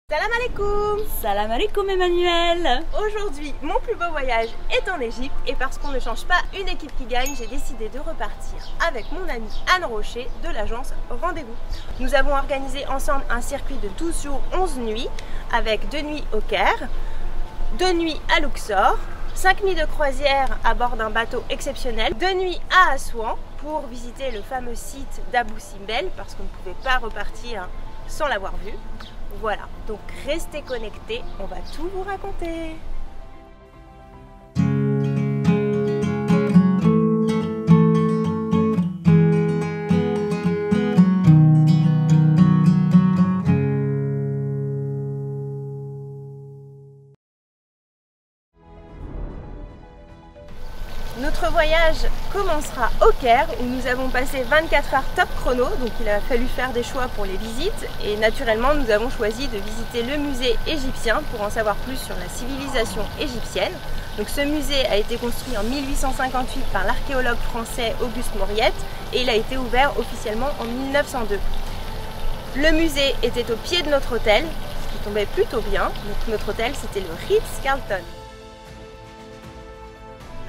Salam alaikum! Salam alaikum Emmanuel! Aujourd'hui, mon plus beau voyage est en Égypte et parce qu'on ne change pas une équipe qui gagne, j'ai décidé de repartir avec mon amie Anne Rocher de l'agence Rendez-vous. Nous avons organisé ensemble un circuit de 12 jours, 11 nuits avec 2 nuits au Caire, 2 nuits à Luxor, 5 nuits de croisière à bord d'un bateau exceptionnel, 2 nuits à Assouan pour visiter le fameux site d'Abou Simbel parce qu'on ne pouvait pas repartir sans l'avoir vu. Voilà, donc restez connectés, on va tout vous raconter. Notre voyage commencera au Caire où nous avons passé 24 heures top chrono, donc il a fallu faire des choix pour les visites et naturellement nous avons choisi de visiter le musée égyptien pour en savoir plus sur la civilisation égyptienne. Donc ce musée a été construit en 1858 par l'archéologue français Auguste Mauriette et il a été ouvert officiellement en 1902. Le musée était au pied de notre hôtel, ce qui tombait plutôt bien, donc notre hôtel c'était le Ritz-Carlton.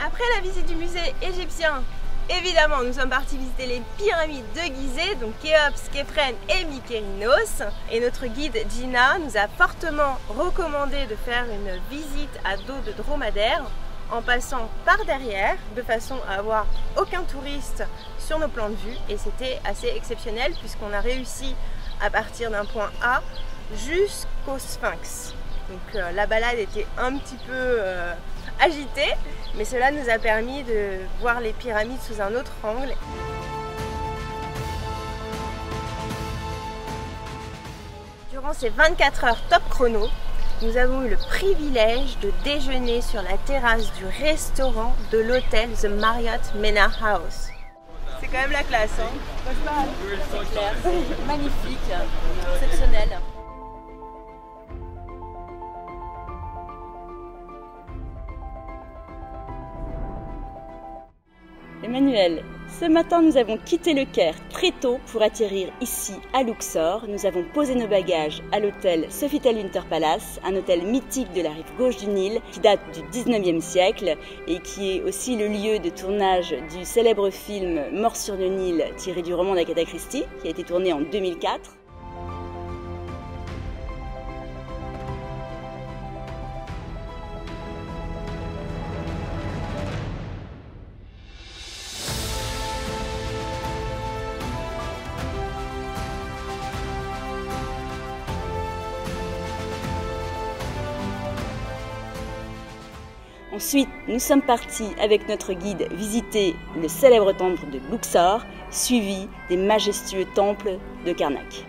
Après la visite du musée égyptien, évidemment, nous sommes partis visiter les pyramides de Gizeh, donc Khéops, Khéphren et Mykérinos. Et notre guide Gina nous a fortement recommandé de faire une visite à dos de dromadaire en passant par derrière, de façon à avoir aucun touriste sur nos plans de vue. Et c'était assez exceptionnel puisqu'on a réussi à partir d'un point A jusqu'au Sphinx. Donc la balade était un petit peu agitée, mais cela nous a permis de voir les pyramides sous un autre angle. Durant ces 24 heures top chrono, nous avons eu le privilège de déjeuner sur la terrasse du restaurant de l'hôtel The Marriott Mena House. C'est quand même la classe, hein? C'est clair, c'est magnifique, exceptionnel. Emmanuel, ce matin nous avons quitté le Caire très tôt pour atterrir ici à Luxor. Nous avons posé nos bagages à l'hôtel Sofitel Winter Palace, un hôtel mythique de la rive gauche du Nil qui date du 19e siècle et qui est aussi le lieu de tournage du célèbre film Mort sur le Nil tiré du roman d'Agatha Christie qui a été tourné en 2004. Ensuite, nous sommes partis avec notre guide visiter le célèbre temple de Luxor, suivi des majestueux temples de Karnak.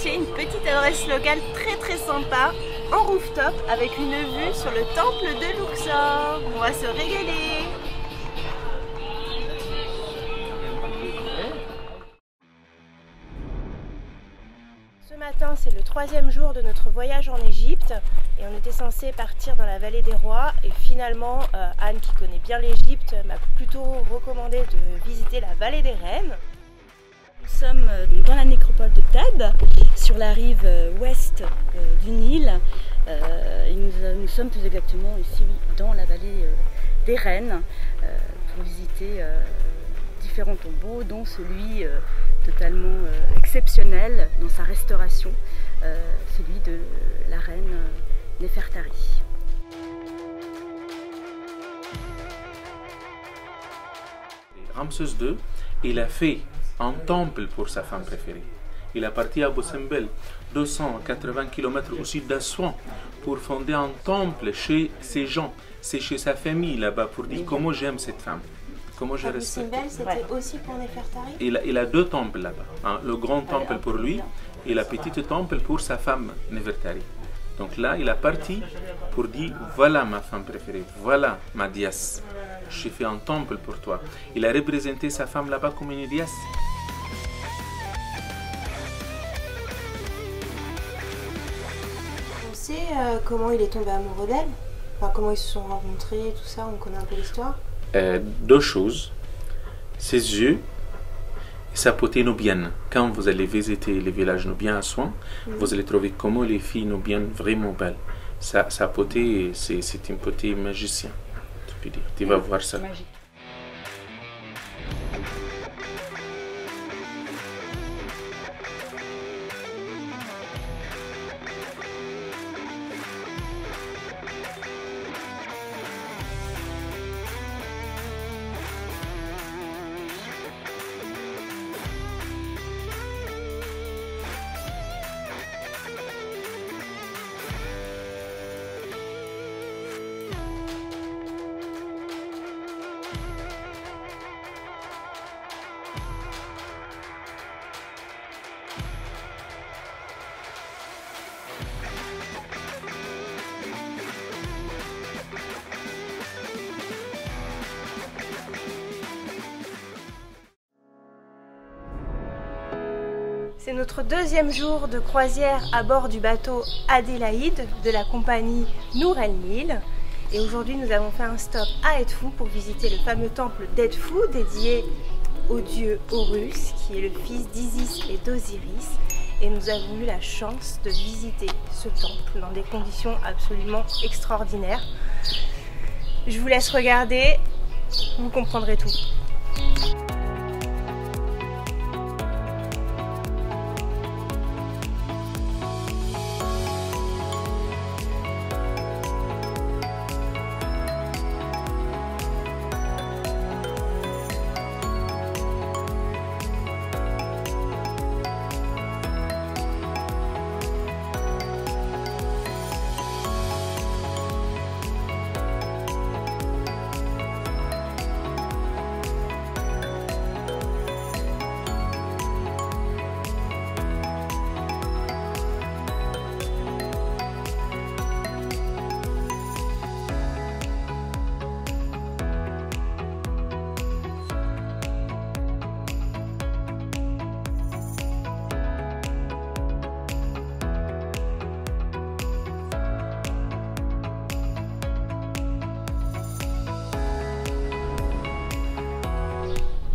Une petite adresse locale très sympa en rooftop avec une vue sur le temple de Luxor. On va se régaler. Ce matin, c'est le 3e jour de notre voyage en Égypte et on était censé partir dans la vallée des rois et finalement Anne, qui connaît bien l'Égypte, m'a plutôt recommandé de visiter la vallée des reines. Nous sommes dans la nécropole de Thèbes, sur la rive ouest du Nil. Et nous sommes plus exactement ici dans la vallée des reines pour visiter différents tombeaux, dont celui totalement exceptionnel dans sa restauration, celui de la reine Néfertari. Ramsès II, il a fait un temple pour sa femme préférée. Il est parti à Abu Simbel, 280 km au sud d'Assouan, pour fonder un temple chez ses gens, c'est chez sa famille là-bas, pour dire comment j'aime cette femme, comment je respecte. Abu Simbel, c'était aussi pour Néfertari? Il a 2 temples là-bas, hein, le grand temple pour lui et la petite temple pour sa femme Néfertari. Donc là, il est parti pour dire, voilà ma femme préférée, voilà ma déesse. J'ai fait un temple pour toi. Il a représenté sa femme là-bas comme une déesse. On sait comment il est tombé amoureux d'elle? Enfin, comment ils se sont rencontrés, tout ça, on connaît un peu l'histoire? 2 choses. Ses yeux et sa beauté nubienne. Quand vous allez visiter les villages nubiens à Assouan, vous allez trouver comment les filles nubiennes vraiment belles. Sa beauté, c'est une beauté magicienne. Tu vas voir ça. Magique. C'est notre 2e jour de croisière à bord du bateau Adélaïde de la compagnie Nour El Nil. Et aujourd'hui, nous avons fait un stop à Edfou pour visiter le fameux temple d'Edfou dédié au dieu Horus, qui est le fils d'Isis et d'Osiris. Et nous avons eu la chance de visiter ce temple dans des conditions absolument extraordinaires. Je vous laisse regarder, vous comprendrez tout.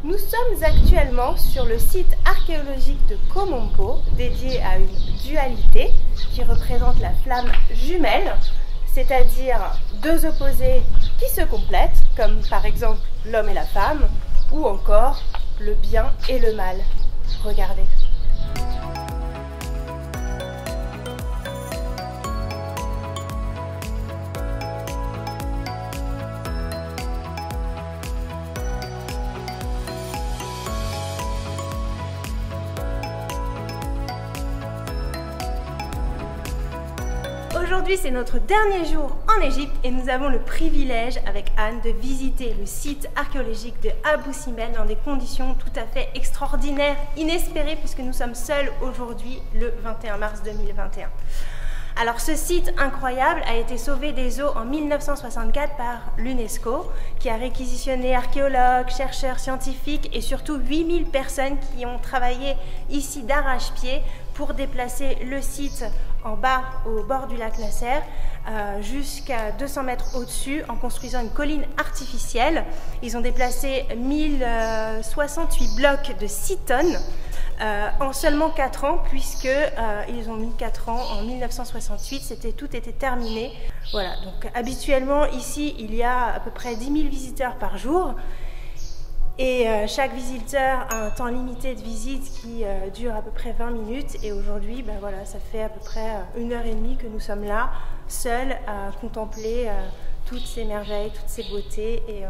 Nous sommes actuellement sur le site archéologique de Komompo, dédié à une dualité qui représente la flamme jumelle, c'est-à-dire 2 opposés qui se complètent, comme par exemple l'homme et la femme, ou encore le bien et le mal. Regardez. Aujourd'hui, c'est notre dernier jour en Égypte et nous avons le privilège avec Anne de visiter le site archéologique de Abu Simbel dans des conditions tout à fait extraordinaires, inespérées, puisque nous sommes seuls aujourd'hui le 21 mars 2021. Alors ce site incroyable a été sauvé des eaux en 1964 par l'UNESCO, qui a réquisitionné archéologues, chercheurs, scientifiques et surtout 8000 personnes qui ont travaillé ici d'arrache-pied pour déplacer le site en bas au bord du lac Nasser jusqu'à 200 mètres au-dessus en construisant une colline artificielle. Ils ont déplacé 1068 blocs de 6 tonnes en seulement 4 ans, puisque ils ont mis 4 ans. En 1968, tout était terminé. Voilà, donc habituellement ici il y a à peu près 10 000 visiteurs par jour. Et chaque visiteur a un temps limité de visite qui dure à peu près 20 minutes. Et aujourd'hui, ben voilà, ça fait à peu près 1h30 que nous sommes là, seuls, à contempler toutes ces merveilles, toutes ces beautés. Et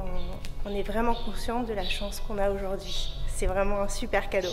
on est vraiment conscient de la chance qu'on a aujourd'hui. C'est vraiment un super cadeau.